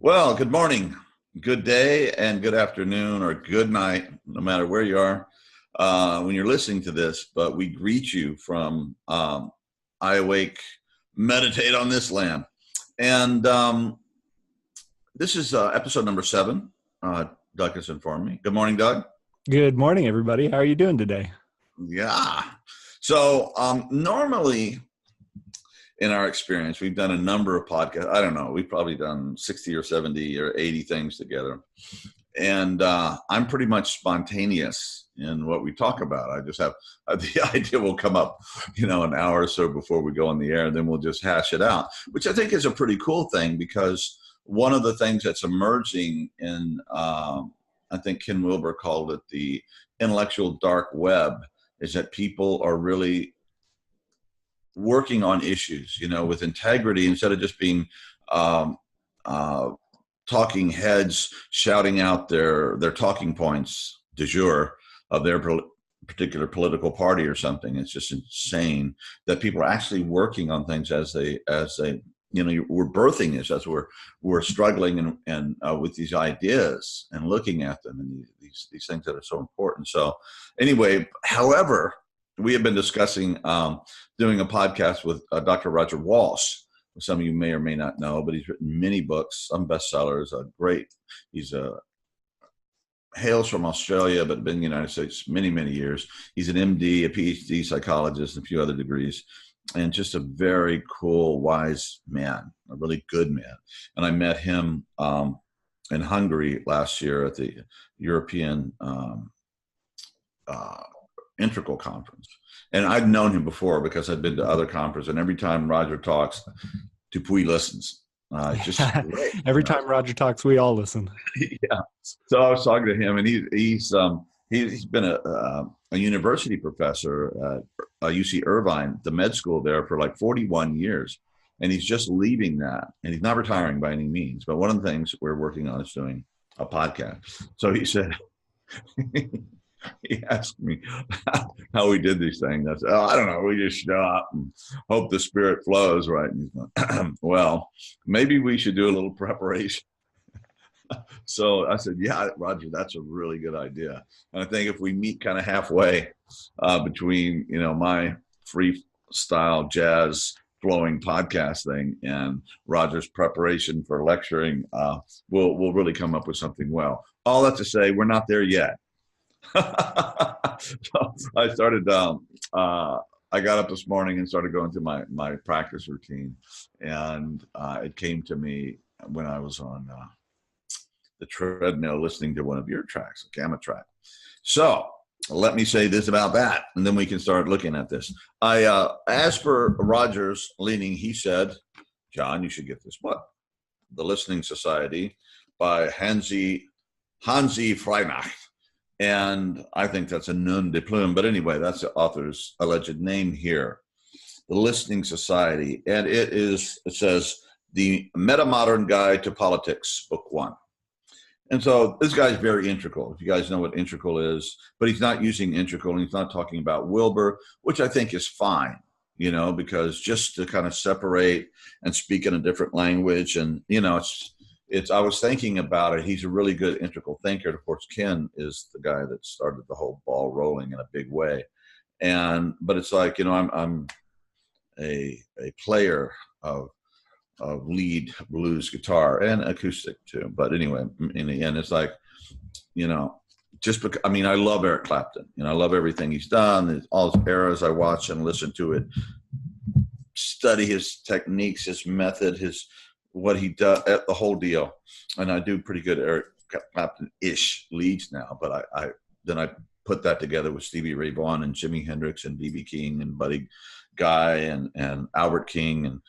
Well, good morning, good day, and good afternoon, or good night, no matter where you are when you're listening to this. But we greet you from iAwake, meditate on this land. And this is episode number 7. Doug has informed me. Good morning, Doug. Good morning, everybody. How are you doing today? Yeah. So normally, in our experience, we've done a number of podcasts. I don't know. We've probably done 60 or 70 or 80 things together. And I'm pretty much spontaneous in what we talk about. I just have the idea will come up, an hour or so before we go on the air, and then we'll just hash it out, which I think is a pretty cool thing, because one of the things that's emerging in, I think Ken Wilber called it the intellectual dark web, is that people are really working on issues, with integrity, instead of just being talking heads shouting out their talking points du jour of their particular political party or something. It's just insane that people are actually working on things as they we're birthing this, as we're struggling and with these ideas and looking at them, and these things that are so important. So anyway, however, we have been discussing doing a podcast with Dr. Roger Walsh. Some of you may or may not know, but he's written many books, some bestsellers. He's hails from Australia, but been in the United States many, many years. He's an MD, a PhD psychologist, and a few other degrees, and just a very cool, wise man, a really good man. And I met him in Hungary last year at the European Integral Conference. And I'd known him before because I'd been to other conferences, and every time Roger talks, Dupuy listens. Just great, Every time Roger talks, we all listen. Yeah. So I was talking to him, and he's been a university professor at UC Irvine, the med school there, for like 41 years. And he's just leaving that, and he's not retiring by any means. But one of the things we're working on is doing a podcast. So he said, he asked me how we did these things. I said, I don't know. We just show up and hope the spirit flows, right? And he's like, well, maybe we should do a little preparation. So I said, yeah, Roger, that's a really good idea. And I think if we meet kind of halfway between, my freestyle jazz flowing podcast thing and Roger's preparation for lecturing, we'll really come up with something well. All that to say, we're not there yet. So I started, I got up this morning and started going through my practice routine. And it came to me when I was on the treadmill listening to one of your tracks, a Gamma track. So let me say this about that, and then we can start looking at this. As for Roger's leaning, he said, John, you should get this book, The Listening Society by Hansi Freinacht. And I think that's a nom de plume. But anyway, that's the author's alleged name here. The Listening Society. And it says, The Meta-Modern Guide to Politics, Book 1. And so this guy's very integral, if you guys know what integral is. But he's not using integral, and he's not talking about Wilber, which I think is fine, because just to kind of separate and speak in a different language. And, I was thinking about it. He's a really good integral thinker. And of course, Ken is the guy that started the whole ball rolling in a big way. But it's like, I'm a player of lead blues guitar and acoustic too. But anyway, in the end, it's like, just because, I love Eric Clapton. I love everything he's done. All his eras, I watch and listen to it, study his techniques, his method, what he does, the whole deal. And I do pretty good Eric Clapton-ish leads now, but I put that together with Stevie Ray Vaughan and Jimi Hendrix and B.B. King and Buddy Guy and Albert King and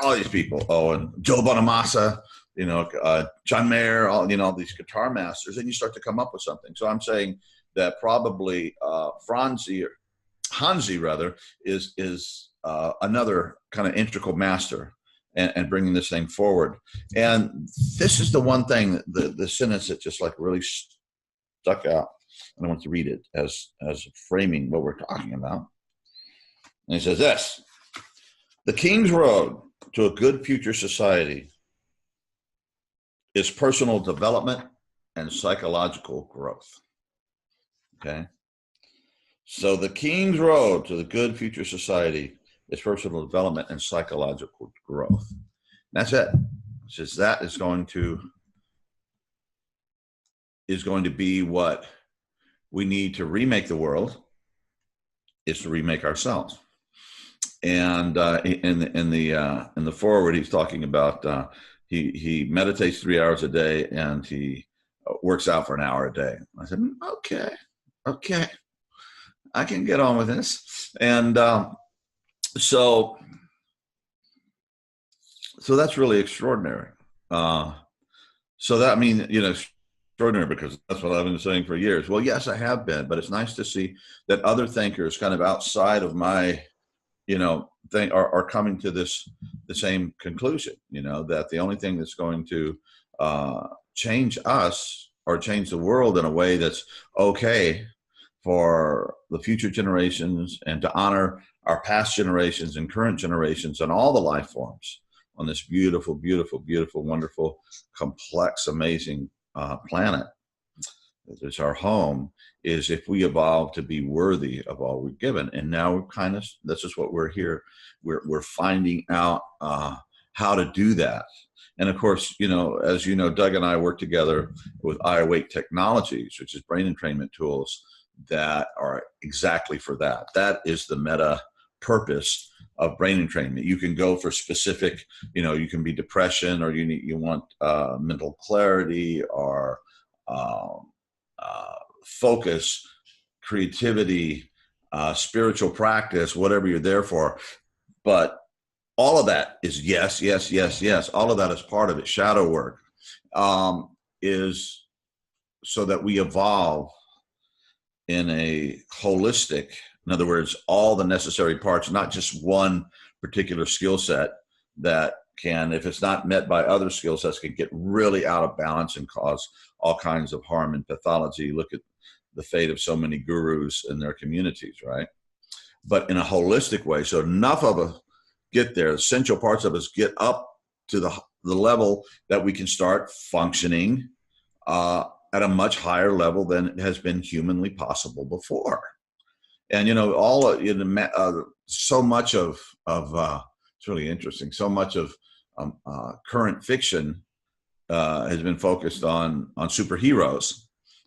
all these people. Oh, and Joe Bonamassa, John Mayer, all these guitar masters, and you start to come up with something. So I'm saying that probably Hansi is another kind of integral master. And bringing this thing forward. And this is the one thing, the sentence that just like really stuck out. And I want to read it as framing what we're talking about. And he says this: the King's Road to a Good Future Society is personal development and psychological growth. Okay. So the King's Road to the good future society is personal development and psychological growth. That's it. It's just that is going to be what we need to remake the world, is to remake ourselves. And in the foreword, he's talking about he meditates 3 hours a day and he works out for an hour a day. I said, okay, I can get on with this. And so that's really extraordinary. So that, I mean, extraordinary because that's what I've been saying for years. Well, yes, I have been, but it's nice to see that other thinkers kind of outside of my, thing are coming to the same conclusion, that the only thing that's going to change us or change the world in a way that's okay for the future generations and to honor our past generations and current generations and all the life forms on this beautiful, beautiful, beautiful, wonderful, complex, amazing planet that is our home, is if we evolve to be worthy of all we're given. And now we're this is what we're here. We're finding out how to do that. And of course, as you know, Doug and I work together with iAwake Technologies, which is brain entrainment tools that are exactly for that. That is the meta purpose of brain entrainment. You can go for specific, you can be depression, or you want mental clarity, or focus, creativity, spiritual practice, whatever you're there for. But all of that is yes, yes, yes, yes. All of that is part of it. Shadow work is so that we evolve in a holistic, in other words, all the necessary parts, not just one particular skill set that can, if it's not met by other skill sets, can get really out of balance and cause all kinds of harm and pathology. Look at the fate of so many gurus in their communities, right? But in a holistic way. So enough of us get there, essential parts of us get up to the level that we can start functioning at a much higher level than has been humanly possible before. And, so much of it's really interesting. So much of current fiction has been focused on superheroes.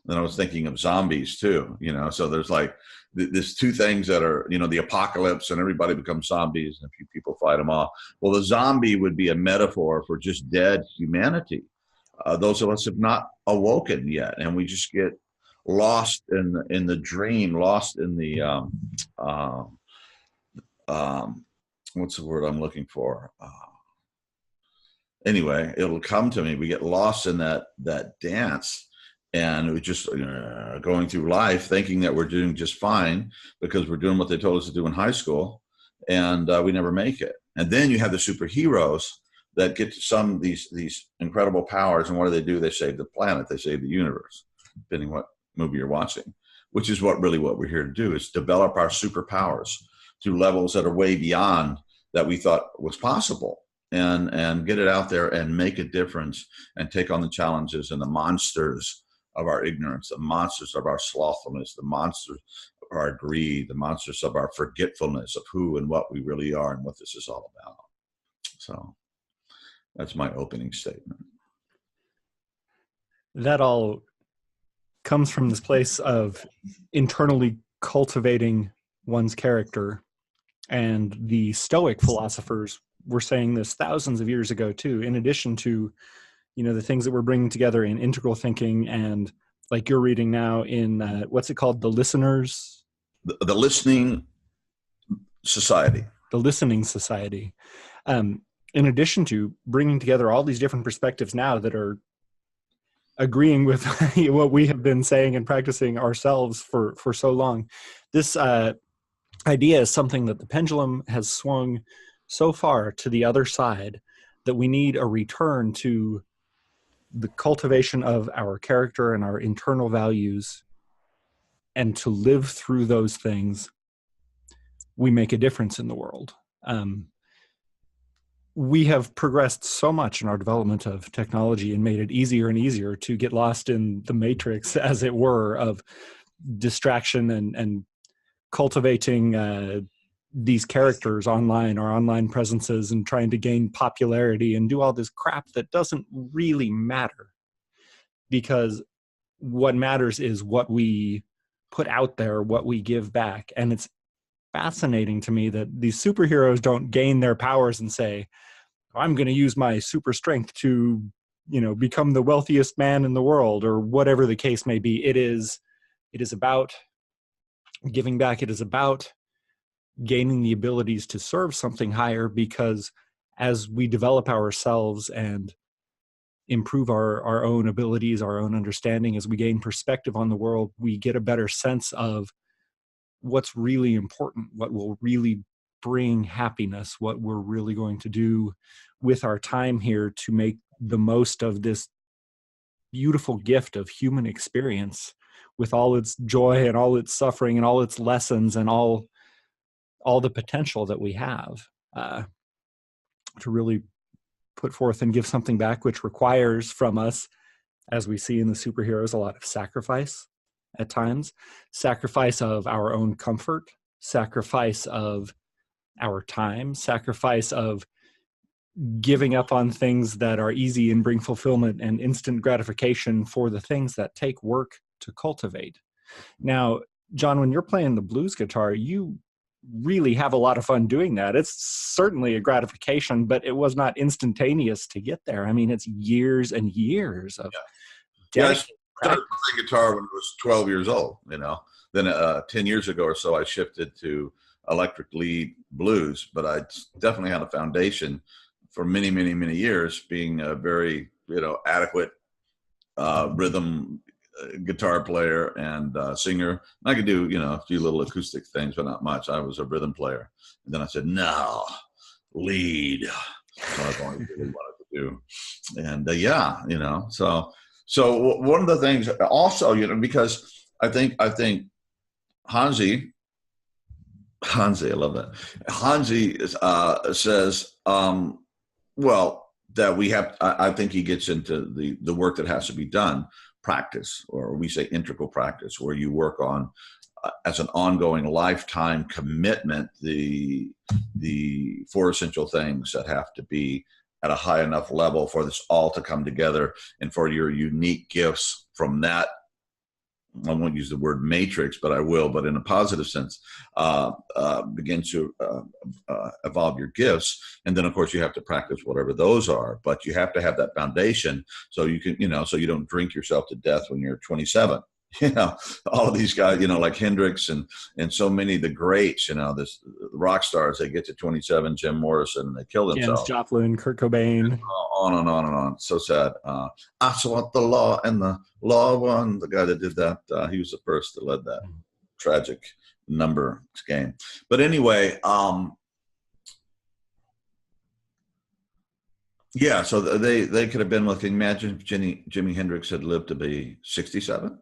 And I was thinking of zombies too, so there's like, there's two things that are, the apocalypse and everybody becomes zombies and a few people fight them off. Well, the zombie would be a metaphor for just dead humanity. Those of us have not awoken yet, and we just get lost in the dream, lost in the what's the word I'm looking for? Anyway, it'll come to me. We get lost in that dance, and we're just going through life thinking that we're doing just fine because we're doing what they told us to do in high school, and we never make it. And then you have the superheroes that get to these incredible powers, and what do? They save the planet, they save the universe, depending what movie you're watching, which is what we're here to do, is develop our superpowers to levels that are way beyond that we thought was possible, and get it out there and make a difference and take on the challenges and the monsters of our ignorance, the monsters of our slothfulness, the monsters of our greed, the monsters of our forgetfulness of who and what we really are and what this is all about. So that's my opening statement. That all comes from this place of internally cultivating one's character. And the Stoic philosophers were saying this thousands of years ago too, in addition to, the things that we're bringing together in integral thinking, and like you're reading now in, what's it called? The Listeners? The Listening Society. The Listening Society. In addition to bringing together all these different perspectives now that are agreeing with what we have been saying and practicing ourselves for so long. This idea is something that the pendulum has swung so far to the other side that we need a return to the cultivation of our character and our internal values, and to live through those things, we make a difference in the world. we have progressed so much in our development of technology and made it easier and easier to get lost in the matrix, as it were, of distraction and cultivating these characters online or online presences and trying to gain popularity and do all this crap that doesn't really matter, because what matters is what we put out there, what we give back. And it's fascinating to me that these superheroes don't gain their powers and say, I'm going to use my super strength to, become the wealthiest man in the world, or whatever the case may be. It is about giving back. It is about gaining the abilities to serve something higher, because as we develop ourselves and improve our own abilities, our own understanding, as we gain perspective on the world, we get a better sense of what's really important, what will really bring happiness, what we're really going to do with our time here to make the most of this beautiful gift of human experience, with all its joy and all its suffering and all its lessons and all the potential that we have, to really put forth and give something back, which requires from us, as we see in the superheroes, a lot of sacrifice at times, sacrifice of our own comfort, sacrifice of our time, sacrifice of giving up on things that are easy and bring fulfillment and instant gratification for the things that take work to cultivate. Now, John, when you're playing the blues guitar, you really have a lot of fun doing that. It's certainly a gratification, but it was not instantaneous to get there. I mean, it's years and years of dedicated practice. I started playing guitar when I was 12 years old, Then 10 years ago or so, I shifted to electric lead blues, but I definitely had a foundation for many, many, many years, being a very, adequate rhythm guitar player and singer. I could do, a few little acoustic things, but not much. I was a rhythm player. And then I said, no, lead. So I've always really wanted to do. And so one of the things also, because I think Hansi, I love that. Hansi says, that we have, I think he gets into the work that has to be done, practice, or we say integral practice, where you work on as an ongoing lifetime commitment, the four essential things that have to be at a high enough level for this all to come together, and for your unique gifts from that. I won't use the word matrix, but I will, but in a positive sense, begin to evolve your gifts. And then, of course, you have to practice whatever those are, but you have to have that foundation so you can, so you don't drink yourself to death when you're 27. All of these guys, like Hendrix and so many of the greats, this rock stars, they get to 27, Jim Morrison, and they kill themselves. Janis Joplin, Kurt Cobain. On and on and on. So sad. I sought the law, and the law won. The guy that did that, he was the first that led that tragic number game. But anyway, so they could have been with, imagine if Jimi Hendrix had lived to be 67.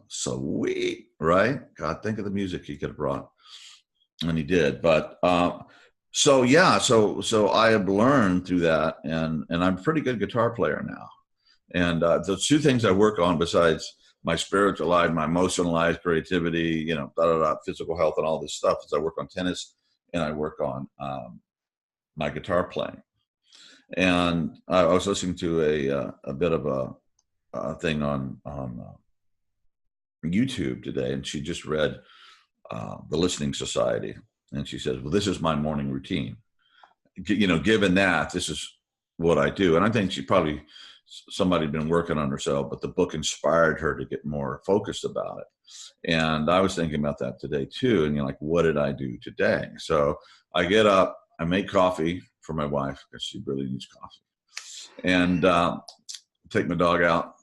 Sweet, right? God, think of the music he could have brought, and he did. But so I have learned through that, and I'm a pretty good guitar player now. And the two things I work on, besides my spiritual life, my emotional life, creativity, physical health, and all this stuff, is I work on tennis and I work on my guitar playing. And I was listening to a bit of a thing on YouTube today, and she just read the Listening Society, and she says, well, this is my morning routine. Given that, this is what I do. And I think somebody had been working on herself, but the book inspired her to get more focused about it. And I was thinking about that today too. And what did I do today? So I get up, I make coffee for my wife, because she really needs coffee, and take my dog out.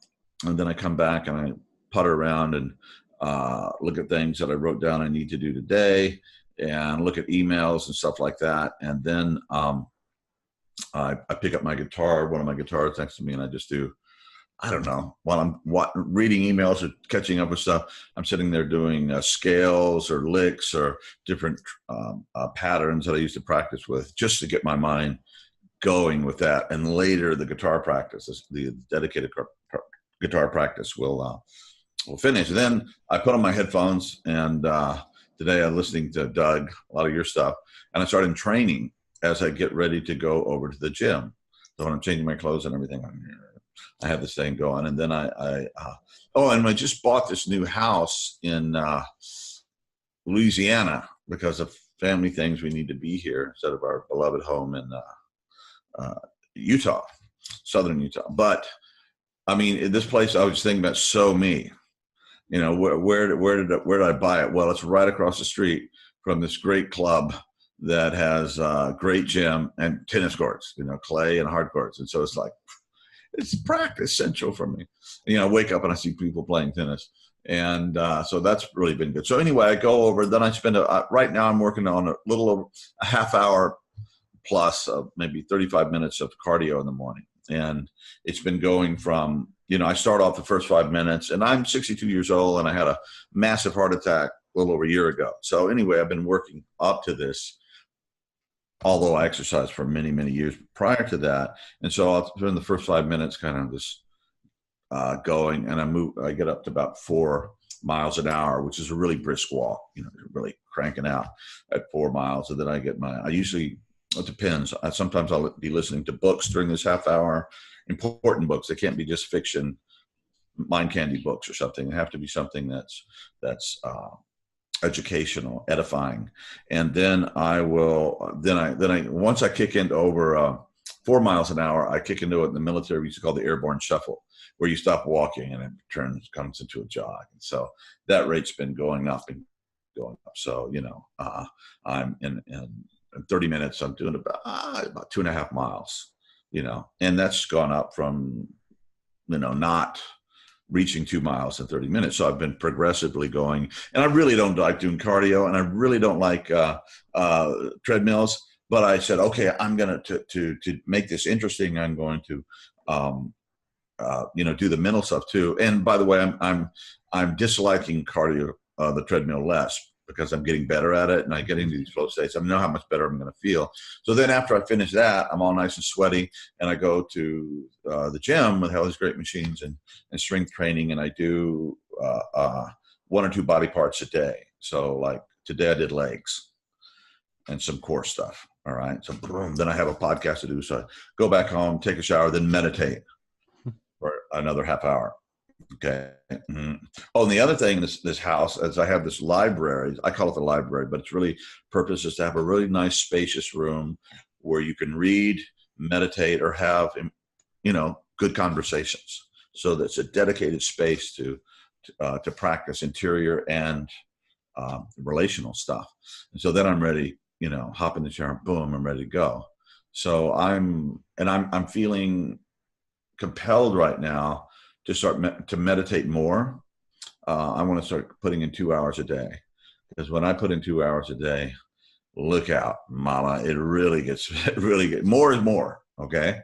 And then I come back and I putter around and look at things that I wrote down I need to do today, and look at emails and stuff like that. And then I pick up my guitar, one of my guitars next to me, and I just do I don't know, while I'm reading emails or catching up with stuff, I'm sitting there doing scales or licks or different patterns that I used to practice with, just to get my mind going with that. And later, the guitar practice, the dedicated guitar practice will finish. Then I put on my headphones, and today I'm listening to Doug, a lot of your stuff, and I started training as I get ready to go over to the gym. So when I'm changing my clothes and everything, I have this thing going. And then and I just bought this new house in Louisiana because of family things. We need to be here instead of our beloved home in Utah, southern Utah. But I mean, in this place, I was thinking about me. You know, where did I buy it? Well, it's right across the street from this great club that has a great gym and tennis courts, you know, clay and hard courts. And so it's like, it's practice central for me. You know, I wake up and I see people playing tennis. And so that's really been good. So anyway, I go over, then I spend right now I'm working on a little over a half hour plus maybe 35 minutes of cardio in the morning. And it's been going from, you know, I start off the first 5 minutes, and I'm 62 years old, and I had a massive heart attack a little over a year ago. So anyway, I've been working up to this, although I exercised for many, many years prior to that. And so I'll spend the first 5 minutes kind of just going, and I get up to about 4 miles an hour, which is a really brisk walk, you know, really cranking out at 4 miles. And then it depends. Sometimes I'll be listening to books during this half hour, important books. They can't be just fiction, mind candy books or something. They have to be something that's educational, edifying. And then once I kick into over 4 miles an hour, I kick into it in the military. We used to call the airborne shuffle, where you stop walking and it comes into a jog. And so that rate's been going up and going up. So, you know, I'm in 30 minutes, I'm doing about 2.5 miles, you know, and that's gone up from, you know, not reaching 2 miles in 30 minutes. So I've been progressively going, and I really don't like doing cardio, and I really don't like treadmills, but I said, okay, I'm going to make this interesting. I'm going to, you know, do the mental stuff too. And by the way, I'm disliking cardio, the treadmill less, because I'm getting better at it and I get into these flow states. I know how much better I'm going to feel. So then after I finish that, I'm all nice and sweaty, and I go to the gym with all these great machines and strength training, and I do 1 or 2 body parts a day. So like today I did legs and some core stuff. All right. So boom, then I have a podcast to do. So I go back home, take a shower, then meditate for another half hour. Okay. Mm-hmm. Oh, and the other thing in this house is I have this library. I call it the library, but its really purpose is to have a really nice, spacious room where you can read, meditate, or have, you know, good conversations. So that's a dedicated space to practice interior and relational stuff. And so then I'm ready, you know, hop in the shower, boom, I'm ready to go. So I'm feeling compelled right now to start to meditate more. I want to start putting in 2 hours a day, because when I put in 2 hours a day, look out, mama, it really gets more is more. Okay.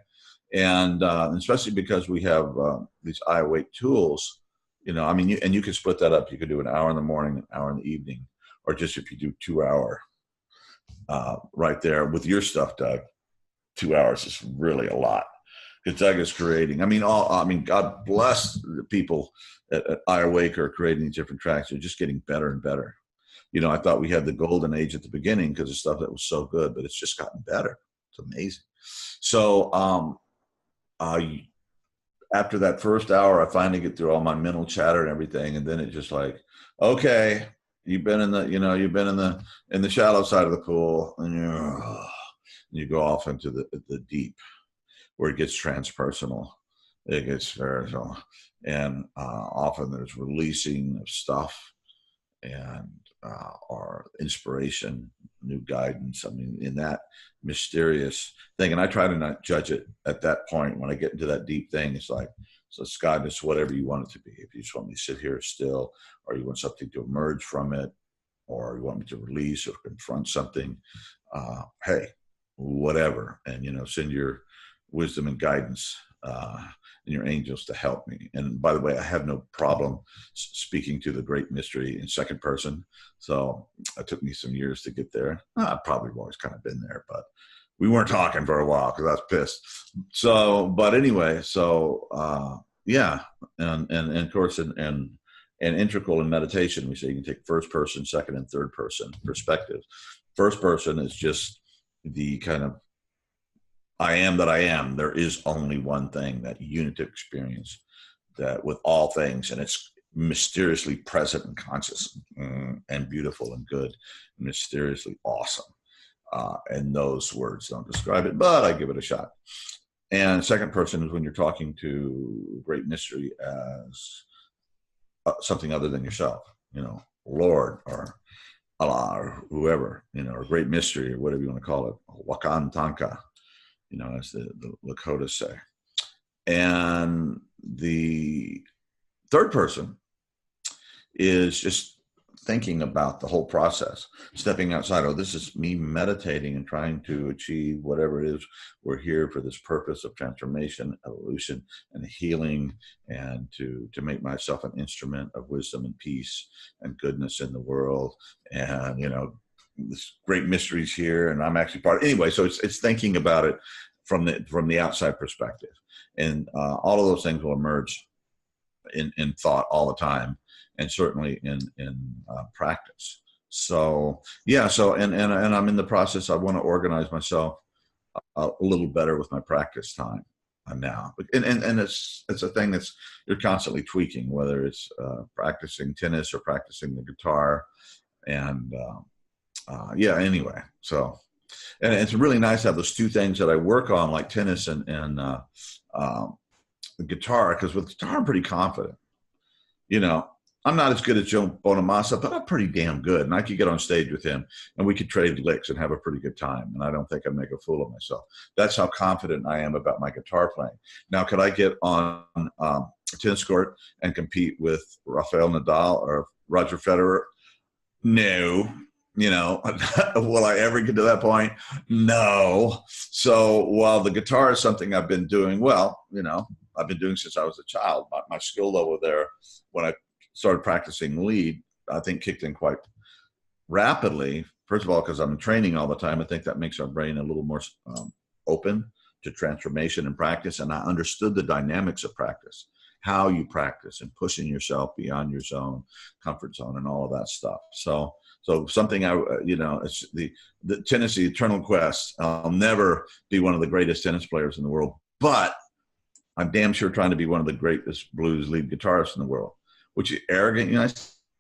And especially because we have these iAwake tools, you know, I mean, you can split that up. You could do an hour in the morning, an hour in the evening, or just if you do 2 hour right there with your stuff, Doug, 2 hours is really a lot. Because Doug is creating. I mean, God bless the people at iAwake are creating these different tracks. They're just getting better and better. You know, I thought we had the golden age at the beginning because of stuff that was so good, but it's just gotten better. It's amazing. So after that first hour, I finally get through all my mental chatter and everything, and then it's just like, okay, you've been in the shallow side of the pool, and you go off into the deep, where it gets transpersonal, it gets spiritual, and often there's releasing of stuff and or inspiration, new guidance. I mean, in that mysterious thing, and I try to not judge it at that point. When I get into that deep thing, it's like, so it's guidance, whatever you want it to be. If you just want me to sit here still, or you want something to emerge from it, or you want me to release or confront something, hey, whatever, and you know, send your wisdom and guidance and your angels to help me. And by the way, I have no problem speaking to the great mystery in second person. So it took me some years to get there. I've probably always kind of been there, but we weren't talking for a while because I was pissed. So, but anyway, so yeah, and of course, and integral in meditation, we say you can take first person, second, and third person perspectives. First person is just the kind of I am that I am. There is only one thing, that unitive experience that with all things, and it's mysteriously present and conscious and beautiful and good, and mysteriously awesome. And those words don't describe it, but I give it a shot. And second person is when you're talking to great mystery as something other than yourself, Lord or Allah or whoever, or great mystery or whatever you want to call it, Wakan Tanka, as the Lakotas say. And the third person is just thinking about the whole process, stepping outside. Oh, this is me meditating and trying to achieve whatever it is. We're here for this purpose of transformation, evolution, and healing, and to make myself an instrument of wisdom and peace and goodness in the world. And, this great mysteries here, and I'm actually part of it. Anyway, so it's thinking about it from the outside perspective. And all of those things will emerge in thought all the time, and certainly in practice. So yeah, and I'm in the process. I want to organize myself a little better with my practice time now, and it's a thing that's you're constantly tweaking, whether it's practicing tennis or practicing the guitar, and yeah. Anyway, so and it's really nice to have those two things that I work on, like tennis and the guitar, because with guitar I'm pretty confident. I'm not as good as Joe Bonamassa, but I'm pretty damn good. And I could get on stage with him and we could trade licks and have a pretty good time. And I don't think I'd make a fool of myself. That's how confident I am about my guitar playing. Now, could I get on a tennis court and compete with Rafael Nadal or Roger Federer? No. Will I ever get to that point? No. So while the guitar is something I've been doing, I've been doing since I was a child. My skill level there, when I started practicing lead, I think kicked in quite rapidly. First of all, because I'm training all the time. I think that makes our brain a little more open to transformation and practice. And I understood the dynamics of practice, how you practice and pushing yourself beyond your comfort zone and all of that stuff. So something it's the tennis, the eternal quest. I'll never be one of the greatest tennis players in the world, but I'm damn sure trying to be one of the greatest blues lead guitarists in the world. Which is arrogant, I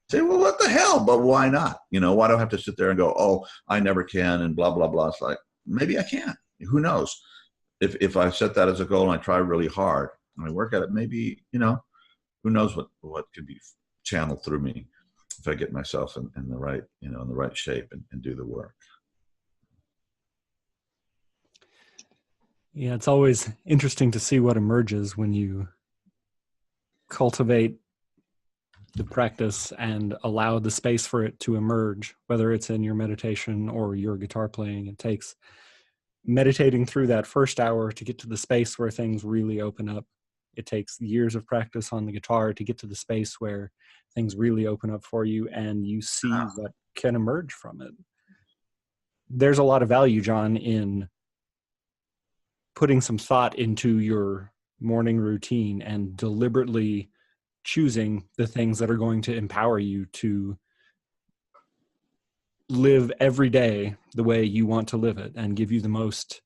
say, well, what the hell? But why not? Why do I have to sit there and go, oh, I never can, and blah, blah, blah. It's like, maybe I can. Who knows? If I set that as a goal and I try really hard and I work at it, maybe, who knows what could be channeled through me if I get myself in the right, in the right shape and do the work. Yeah, it's always interesting to see what emerges when you cultivate the practice and allow the space for it to emerge, whether it's in your meditation or your guitar playing. It takes meditating through that first hour to get to the space where things really open up. It takes years of practice on the guitar to get to the space where things really open up for you and you see what can emerge from it. There's a lot of value, John, in putting some thought into your morning routine and deliberately choosing the things that are going to empower you to live every day the way you want to live it and give you the most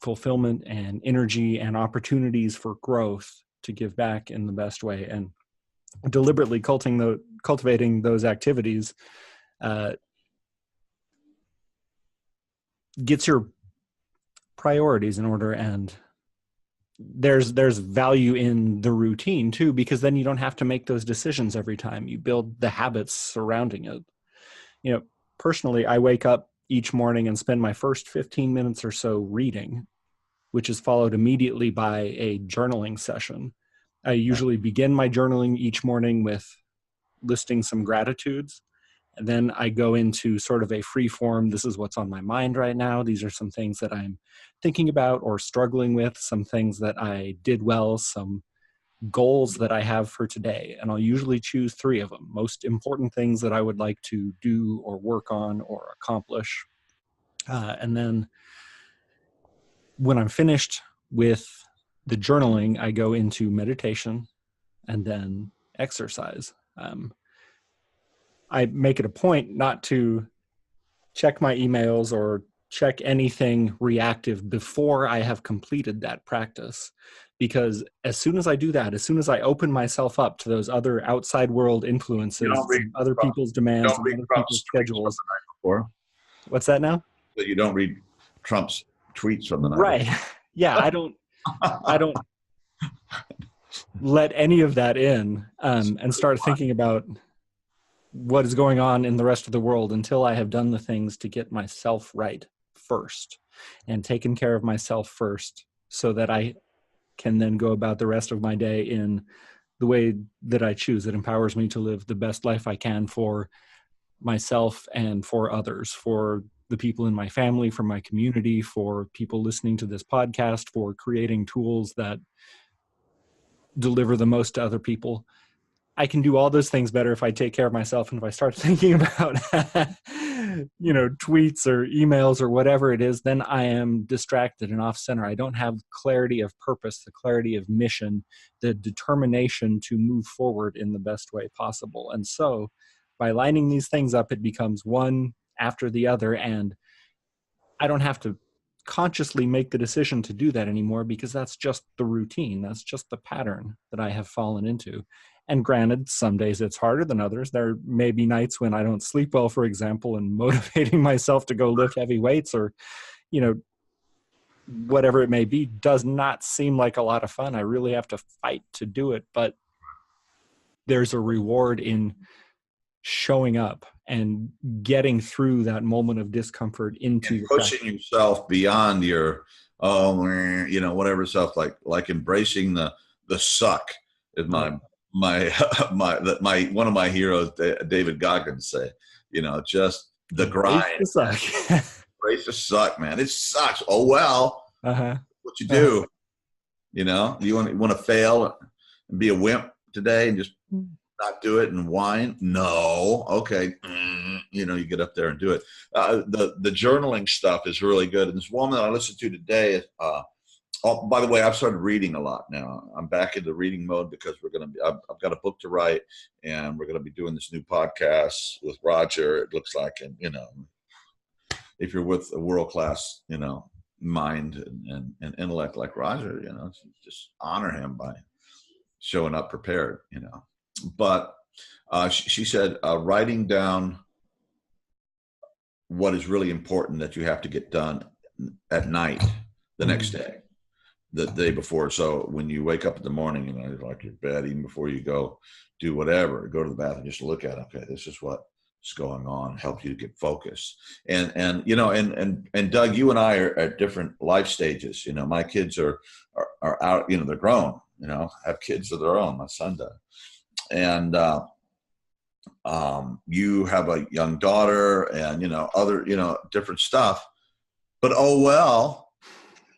fulfillment and energy and opportunities for growth to give back in the best way. And deliberately cultivating those activities gets your priorities in order, and there's value in the routine too, because then you don't have to make those decisions every time. You build the habits surrounding it. Personally, I wake up each morning and spend my first 15 minutes or so reading, which is followed immediately by a journaling session. I usually begin my journaling each morning with listing some gratitudes, And then I go into sort of a free form. This is what's on my mind right now. These are some things that I'm thinking about or struggling with, some things that I did well, some goals that I have for today. And I'll usually choose 3 of them, most important things that I would like to do or work on or accomplish. And then when I'm finished with the journaling, I go into meditation and then exercise. I make it a point not to check my emails or check anything reactive before I have completed that practice. Because as soon as I do that, as soon as I open myself up to those other outside world influences, other people's demands, and other people's schedules. Before. What's that now? But you don't read Trump's tweets from the night right before. Yeah, I don't let any of that in and start thinking about what is going on in the rest of the world until I have done the things to get myself right first and taken care of myself first, so that I can then go about the rest of my day in the way that I choose, that empowers me to live the best life I can for myself and for others, for the people in my family, for my community, for people listening to this podcast, for creating tools that deliver the most to other people. I can do all those things better if I take care of myself. And if I start thinking about, tweets or emails or whatever it is, then I am distracted and off center. I don't have clarity of purpose, the clarity of mission, the determination to move forward in the best way possible. And so by lining these things up, it becomes one after the other. And I don't have to consciously make the decision to do that anymore, because that's just the routine. That's just the pattern that I have fallen into. And granted, some days it's harder than others. There may be nights when I don't sleep well, for example, and motivating myself to go lift heavy weights or, whatever it may be, does not seem like a lot of fun. I really have to fight to do it, but there's a reward in showing up and getting through that moment of discomfort into and pushing yourself beyond your whatever stuff, like embracing the suck, is my one of my heroes, David Goggins, say, just the grind. Embrace the suck. Embrace the suck, man. It sucks. Oh well. What you do? You want to fail and be a wimp today and just not do it and whine? No. Okay. You get up there and do it. The journaling stuff is really good. And this woman that I listened to today, by the way, I've started reading a lot now. I'm back into reading mode because I've got a book to write, and we're going to be doing this new podcast with Roger. It looks like, and if you're with a world-class, mind and intellect like Roger, just honor him by showing up prepared, But she said, writing down what is really important that you have to get done at night the next day, the day before. So when you wake up in the morning, you like your bed, even before you go do whatever, go to the bathroom, just look at, okay, this is what's going on, help you to get focused. And Doug, you and I are at different life stages. My kids are out, they're grown, have kids of their own. My son does. And you have a young daughter and, other, different stuff, but oh, well,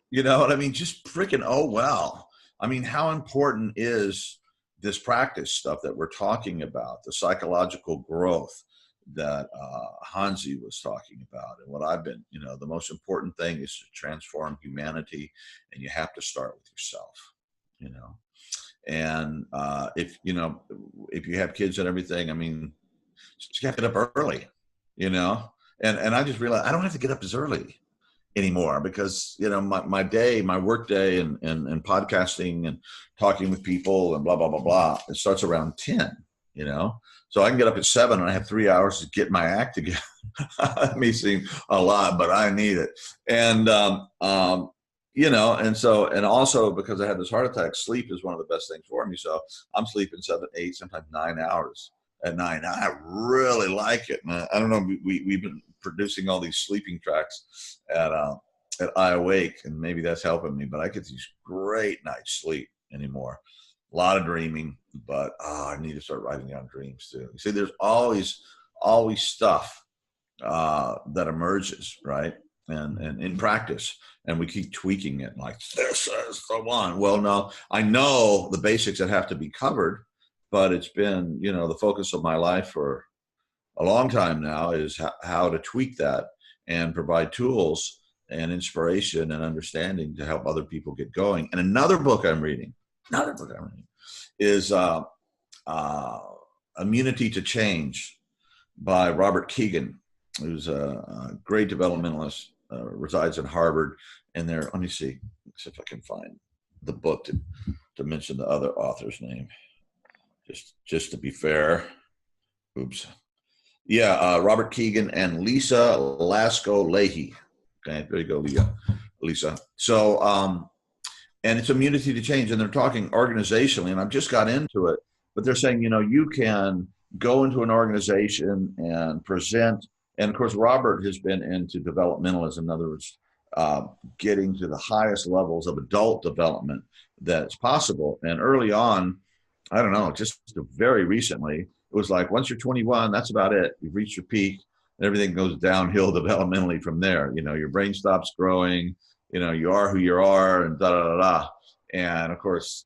you know what I mean? Just freaking, oh, well, I mean, how important is this practice stuff that we're talking about, the psychological growth that Hansi was talking about, and what I've been, the most important thing is to transform humanity, and you have to start with yourself, and if you have kids and everything, I mean, just get up early, and I just realized I don't have to get up as early anymore, because my work day and podcasting and talking with people and blah blah blah blah, it starts around 10, so I can get up at 7 and I have 3 hours to get my act together. It may seem a lot, but I need it. And and also because I had this heart attack, sleep is one of the best things for me. So I'm sleeping 7, 8, sometimes 9 hours at night. I really like it. And I don't know, we've been producing all these sleeping tracks at iAwake, and maybe that's helping me, but I get these great night's sleep anymore. A lot of dreaming, but I need to start writing down dreams too. You see, there's always always stuff that emerges, right? And in practice, and we keep tweaking it like, this is the one. Well, no, I know the basics that have to be covered, but it's been, the focus of my life for a long time now is how to tweak that and provide tools and inspiration and understanding to help other people get going. And another book I'm reading is Immunity to Change by Robert Keegan, who's a great developmentalist, resides in Harvard. And there, let me see if I can find the book to mention the other author's name, just to be fair. Oops. Yeah, Robert Keegan and Lisa Lasko-Leahy. Okay, there you go, Lisa. So, and it's immunity to change, and they're talking organizationally, and I've just got into it, but they're saying, you can go into an organization and present, and of course, Robert has been into developmentalism, in other words, getting to the highest levels of adult development that's possible. And early on, I don't know, just very recently, it was like, once you're 21, that's about it. You've reached your peak, and everything goes downhill developmentally from there. Your brain stops growing, you are who you are, and da-da-da-da. And of course,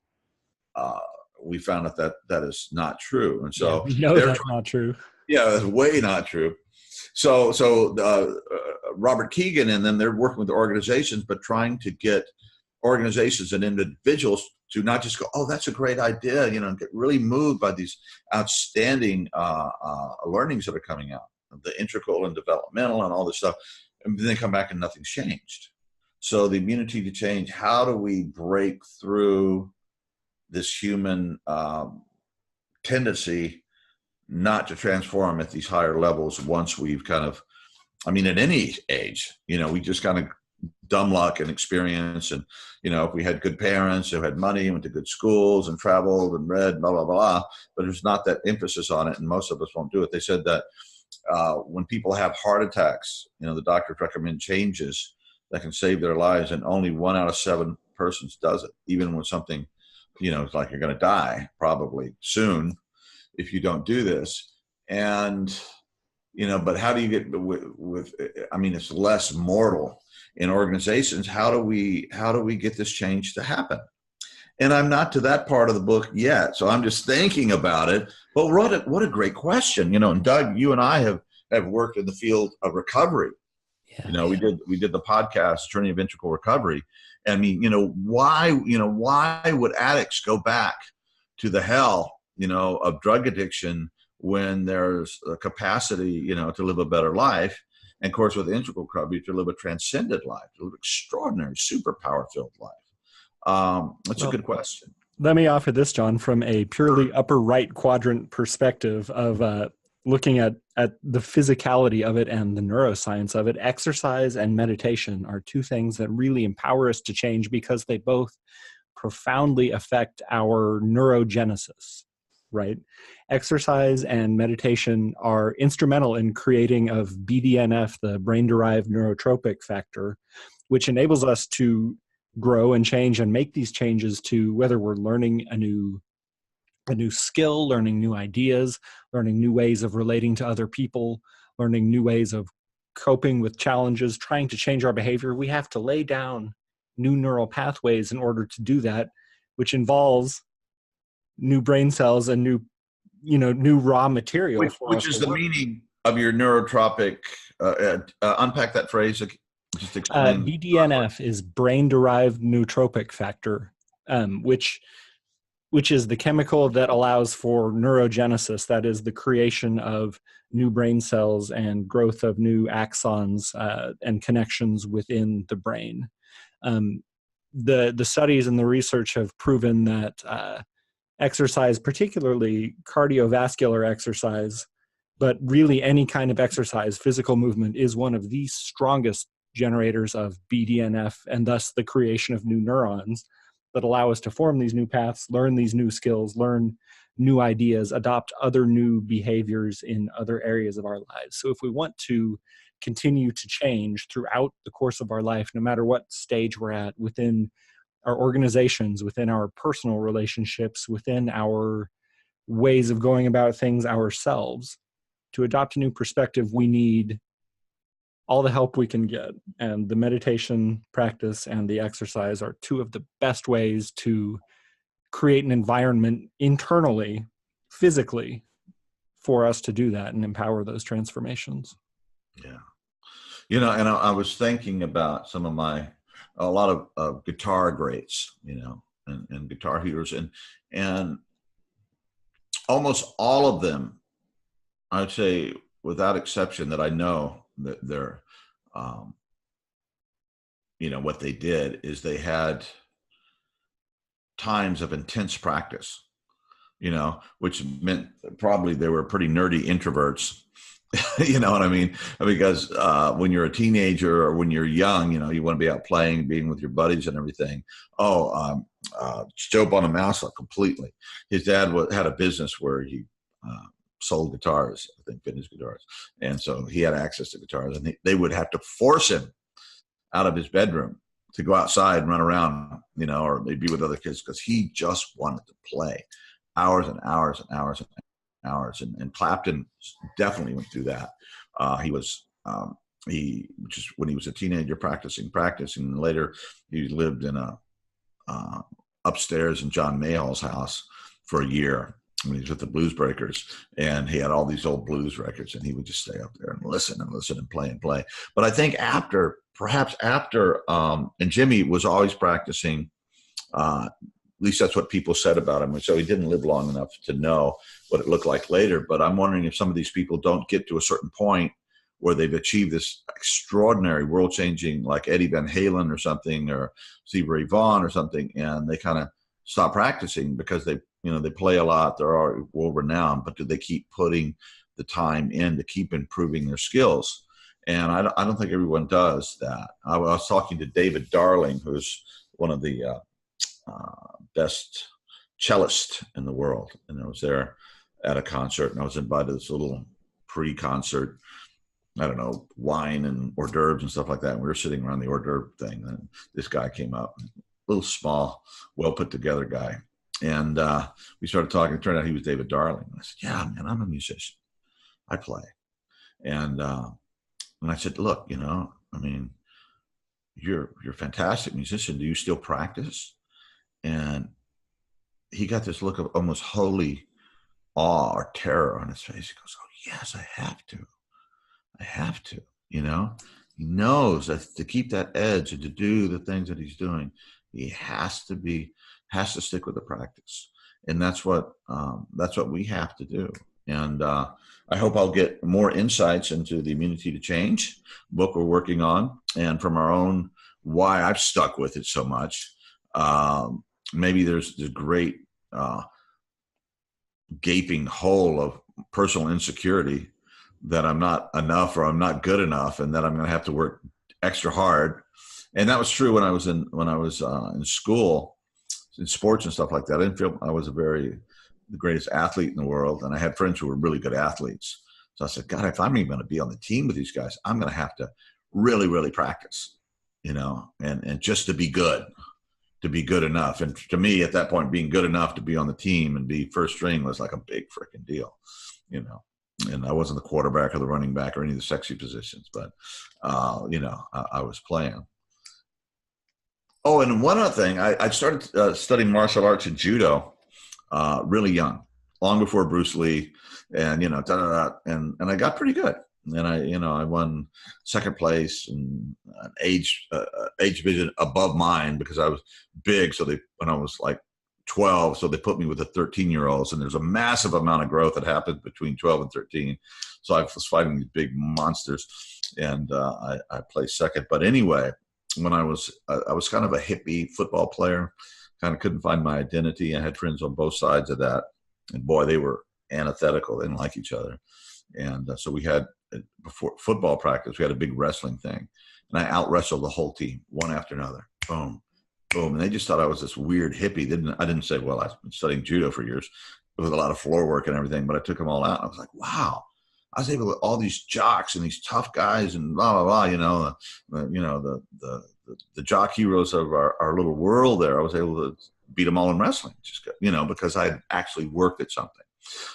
we found out that is not true. And so that's not true. Yeah, that's way not true. So Robert Keegan and them, they're working with the organizations, but trying to get organizations and individuals to not just go, oh, that's a great idea, and get really moved by these outstanding learnings that are coming out, the integral and developmental and all this stuff. And then they come back and nothing's changed. So the immunity to change, how do we break through this human tendency not to transform at these higher levels once we've kind of, at any age, we just kind of dumb luck and experience. And, if we had good parents who had money, went to good schools and traveled and read, blah, blah, blah, but there's not that emphasis on it. And most of us won't do it. They said that when people have heart attacks, the doctors recommend changes that can save their lives. And only 1 out of 7 persons does it, even when something, it's like you're going to die probably soon if you don't do this. And, but how do you get with it's less mortal in organizations. How do we get this change to happen? And I'm not to that part of the book yet. So I'm just thinking about it, but what a great question. And Doug, you and I have worked in the field of recovery. Yeah, we did the podcast, Journey of Integral Recovery. Why would addicts go back to the hell, of drug addiction when there's a capacity, to live a better life? And of course, with integral recovery, to live a transcendent life, to live an extraordinary, superpower-filled life. That's a good question. Let me offer this, John, from a purely upper right quadrant perspective of looking at the physicality of it and the neuroscience of it. Exercise and meditation are two things that really empower us to change because they both profoundly affect our neurogenesis, right? Exercise and meditation are instrumental in creating of BDNF, the brain-derived neurotropic factor, which enables us to grow and change and make these changes to whether we're learning a new skill, learning new ideas, learning new ways of relating to other people, learning new ways of coping with challenges, trying to change our behavior. We have to lay down new neural pathways in order to do that, which involves new brain cells and new raw material. Which is the meaning of your neurotropic, unpack that phrase. Just explain. BDNF is brain-derived nootropic factor, which is the chemical that allows for neurogenesis, that is the creation of new brain cells and growth of new axons and connections within the brain. The studies and the research have proven that exercise, particularly cardiovascular exercise, but really any kind of exercise, physical movement, is one of the strongest generators of BDNF and thus the creation of new neurons that allow us to form these new paths, learn these new skills, learn new ideas, adopt other new behaviors in other areas of our lives. So if we want to continue to change throughout the course of our life, no matter what stage we're at within our organizations, within our personal relationships, within our ways of going about things ourselves, to adopt a new perspective, we need all the help we can get. And the meditation practice and the exercise are two of the best ways to create an environment internally, physically, for us to do that and empower those transformations. Yeah. And I was thinking about a lot of guitar greats, and guitar heroes, and almost all of them, I'd say without exception, that I know that they're, what they did is they had times of intense practice, which meant probably they were pretty nerdy introverts. You know what I mean? Because when you're a teenager or when you're young, you want to be out playing, being with your buddies and everything. Joe Bonamassa completely. His dad had a business where he sold guitars, I think vintage guitars. And so he had access to guitars, and they would have to force him out of his bedroom to go outside and run around, or maybe with other kids, because he just wanted to play hours and hours and hours and hours. And Clapton definitely went through that. He just, when he was a teenager, practicing. And later he lived in upstairs in John Mayall's house for a year when he was with the Blues Breakers, and he had all these old blues records, and he would just stay up there and listen and play. But I think perhaps after, and Jimmy was always practicing, at least that's what people said about him. And so he didn't live long enough to know what it looked like later. But I'm wondering if some of these people don't get to a certain point where they've achieved this extraordinary world-changing, like Eddie Van Halen or something, or Stevie Ray Vaughan or something, and they kind of stop practicing because they play a lot, they're already world-renowned, but do they keep putting the time in to keep improving their skills? And I don't think everyone does that. I was talking to David Darling, who's one of the best cellist in the world, and I was there at a concert, and I was invited to this little pre-concert, I don't know, wine and hors d'oeuvres and stuff like that, and we were sitting around the hors d'oeuvre thing, and this guy came up, a little small, well put together guy, and we started talking. It turned out he was David Darling. I said, "Yeah, man, I'm a musician, I play." And I said, "Look, you're a fantastic musician. Do you still practice?" And he got this look of almost holy awe or terror on his face. He goes, "Oh, yes, I have to. He knows that to keep that edge and to do the things that he's doing, he has to stick with the practice. And that's what we have to do. And I hope I'll get more insights into the Immunity to Change book we're working on, and from our own why I've stuck with it so much. Maybe there's the great gaping hole of personal insecurity that I'm not enough or I'm not good enough, and that I'm going to have to work extra hard. And that was true when I was in school, in sports and stuff like that. I didn't feel I was the greatest athlete in the world, and I had friends who were really good athletes. So I said, God, if I'm even going to be on the team with these guys, I'm going to have to really, really practice, and just to be good enough. And to me, at that point, being good enough to be on the team and be first string was like a big freaking deal, And I wasn't the quarterback or the running back or any of the sexy positions, but, I was playing. Oh, and one other thing, I started studying martial arts and judo really young, long before Bruce Lee, and and I got pretty good. And I won second place and age division above mine because I was big. So when I was like 12, so they put me with the 13-year-olds, and there's a massive amount of growth that happens between 12 and 13. So I was fighting these big monsters, and I placed second. But anyway, when I was kind of a hippie football player, kind of couldn't find my identity. I had friends on both sides of that, and boy, they were antithetical. They didn't like each other. And so we had, before football practice, we had a big wrestling thing, and I out wrestled the whole team, one after another. Boom, boom. And they just thought I was this weird hippie. I didn't say, well, I've been studying judo for years. It was a lot of floor work and everything, but I took them all out. I was like, wow, I was able to, all these jocks and these tough guys and blah, blah, blah, the jock heroes of our little world there. I was able to beat them all in wrestling, just, because I had actually worked at something.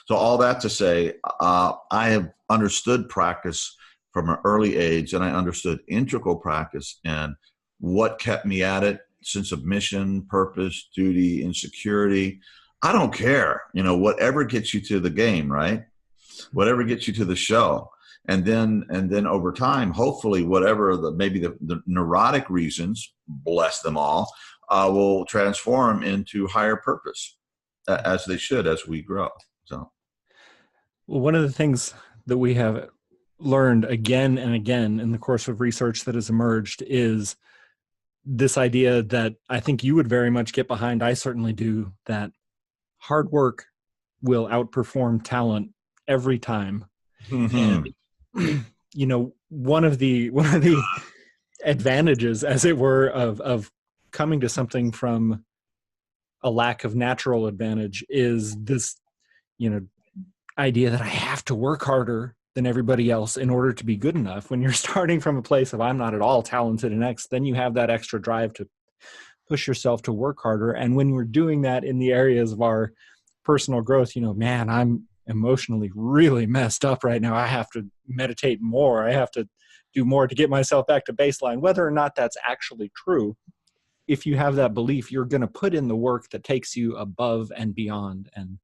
So all that to say, I have understood practice from an early age, and I understood integral practice and what kept me at it, sense of mission, purpose, duty, insecurity. I don't care, whatever gets you to the game, right? Whatever gets you to the show. And then over time, hopefully, whatever the neurotic reasons, bless them all, will transform into higher purpose, as they should, as we grow. So, well, one of the things that we have learned again and again in the course of research that has emerged is this idea that I think you would very much get behind. I certainly do, that hard work will outperform talent every time. And one of the advantages, as it were, of coming to something from a lack of natural advantage is this, idea that I have to work harder than everybody else in order to be good enough. When you're starting from a place of I'm not at all talented in X, then you have that extra drive to push yourself to work harder. And when we're doing that in the areas of our personal growth, man, I'm emotionally really messed up right now. I have to meditate more. I have to do more to get myself back to baseline. Whether or not that's actually true, if you have that belief, you're going to put in the work that takes you above and beyond and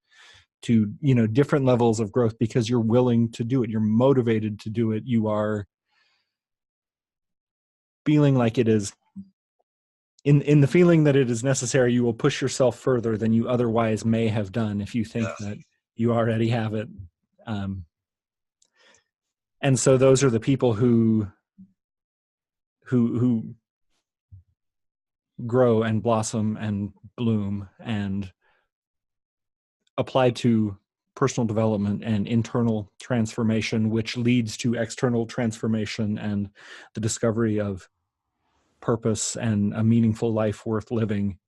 to, different levels of growth because you're willing to do it. You're motivated to do it. You are feeling like it is in the feeling that it is necessary. You will push yourself further than you otherwise may have done if you think that you already have it. And so those are the people who grow and blossom and bloom and apply to personal development and internal transformation, which leads to external transformation and the discovery of purpose and a meaningful life worth living.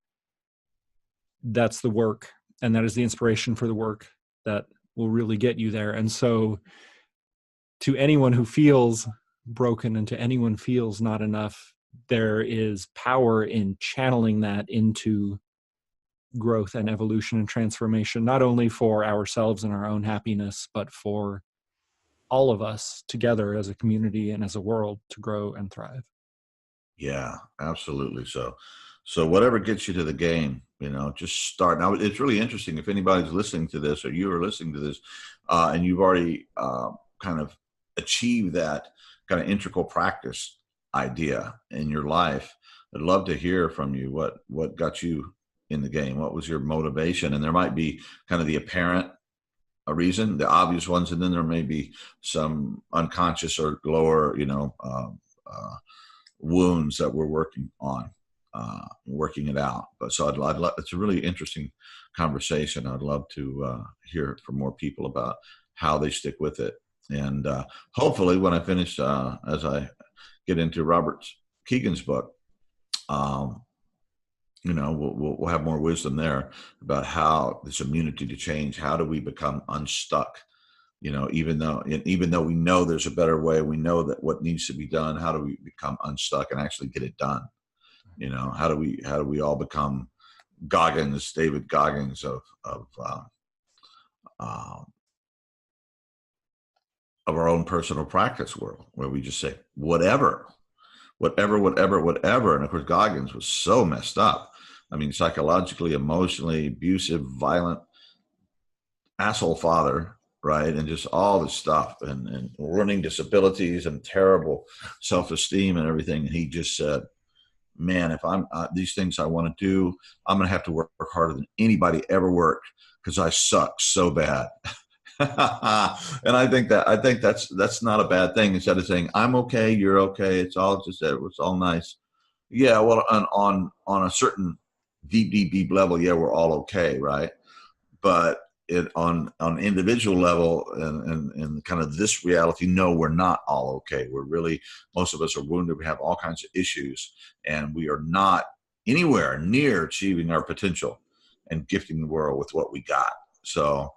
That's the work, and that is the inspiration for the work that will really get you there. And so to anyone who feels broken and to anyone feels not enough, there is power in channeling that into growth and evolution and transformation, not only for ourselves and our own happiness, but for all of us together as a community and as a world to grow and thrive. Yeah, absolutely. So whatever gets you to the game, just start. Now, it's really interesting if anybody's listening to this or you are listening to this and you've already kind of achieved that kind of integral practice idea in your life. I'd love to hear from you what got you in the game. What was your motivation? And there might be kind of the apparent reason, the obvious ones, and then there may be some unconscious or lower, wounds that we're working on, working it out. But so I'd love, it's a really interesting conversation. I'd love to hear from more people about how they stick with it. And hopefully when I finish, as I get into Robert Keegan's book, we'll have more wisdom there about how this immunity to change, how do we become unstuck? Even though we know there's a better way, we know that what needs to be done, how do we become unstuck and actually get it done? How do we all become David Goggins of our own personal practice world, where we just say, whatever. And of course, Goggins was so messed up. I mean, psychologically, emotionally, abusive, violent, asshole father, right? And just all this stuff and learning disabilities and terrible self-esteem and everything. And he just said, man, if I'm these things I want to do, I'm going to have to work harder than anybody ever worked because I suck so bad. And I think that's not a bad thing. Instead of saying I'm okay, you're okay, it's all nice. Yeah, well, on a certain deep level, yeah, we're all okay, right? But on individual level and kind of this reality, no, we're not all okay. Most of us are wounded. We have all kinds of issues, and we are not anywhere near achieving our potential and gifting the world with what we got. So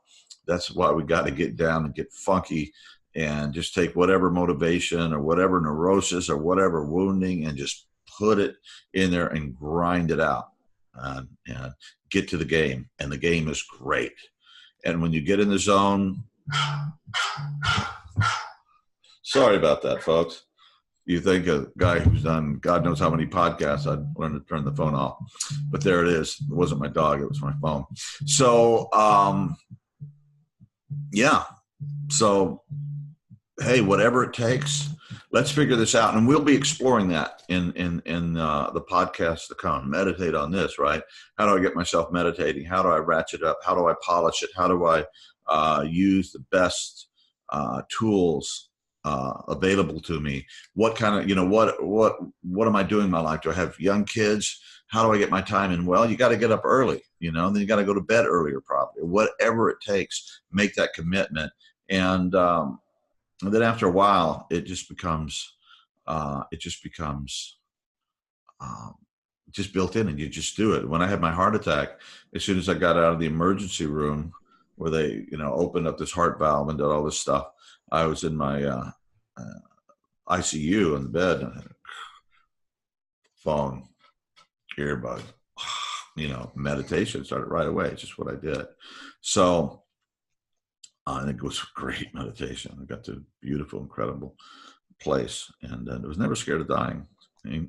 that's why we got to get down and get funky and just take whatever motivation or whatever neurosis or whatever wounding and just put it in there and grind it out and get to the game. And the game is great. And when you get in the zone, sorry about that, folks. You think a guy who's done God knows how many podcasts, I'd learn to turn the phone off. But there it is. It wasn't my dog. It was my phone. So, yeah. So, hey, whatever it takes, let's figure this out. And we'll be exploring that in the podcast to come. Meditate on this, right? How do I get myself meditating? How do I ratchet up? How do I polish it? How do I use the best tools available to me? What kind of, what am I doing in my life? Do I have young kids? How do I get my time in? Well, you got to get up early, then you got to go to bed earlier, probably. Whatever it takes, make that commitment. And then after a while, it just becomes just built in, and you just do it. When I had my heart attack, as soon as I got out of the emergency room where they, opened up this heart valve and did all this stuff, I was in my ICU in the bed, and I had a phone, earbud, meditation started right away. It's just what I did. So I think it was a great meditation. I got to a beautiful, incredible place, and I was never scared of dying,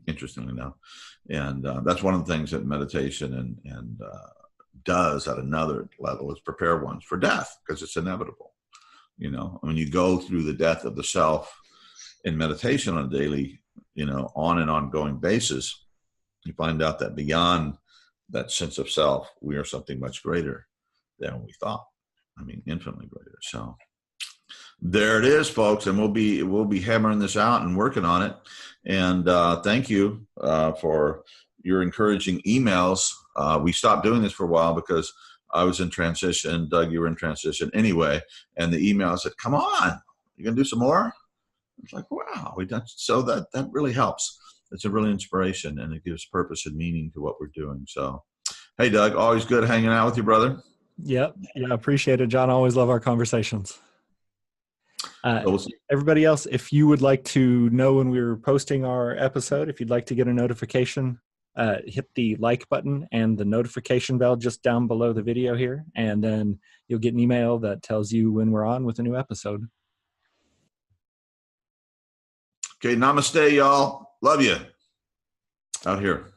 interestingly enough. And that's one of the things that meditation and does at another level is prepare one for death, because it's inevitable. When you go through the death of the self in meditation on a daily, on and ongoing basis, you find out that beyond that sense of self, we are something much greater than we thought. Infinitely greater. So there it is, folks. And we'll be hammering this out and working on it. And thank you for your encouraging emails. We stopped doing this for a while because I was in transition. Doug, you were in transition anyway. And the email said, come on, you gonna do some more? It's like, wow, we done. So that really helps. It's a really inspiration, and it gives purpose and meaning to what we're doing. So, hey, Doug, always good hanging out with you, brother. Yep. Yeah, appreciate it, John. Always love our conversations. Everybody else, if you would like to know when we're posting our episode, if you'd like to get a notification, hit the like button and the notification bell just down below the video here, and then you'll get an email that tells you when we're on with a new episode. Okay, namaste, y'all. Love you. Out here.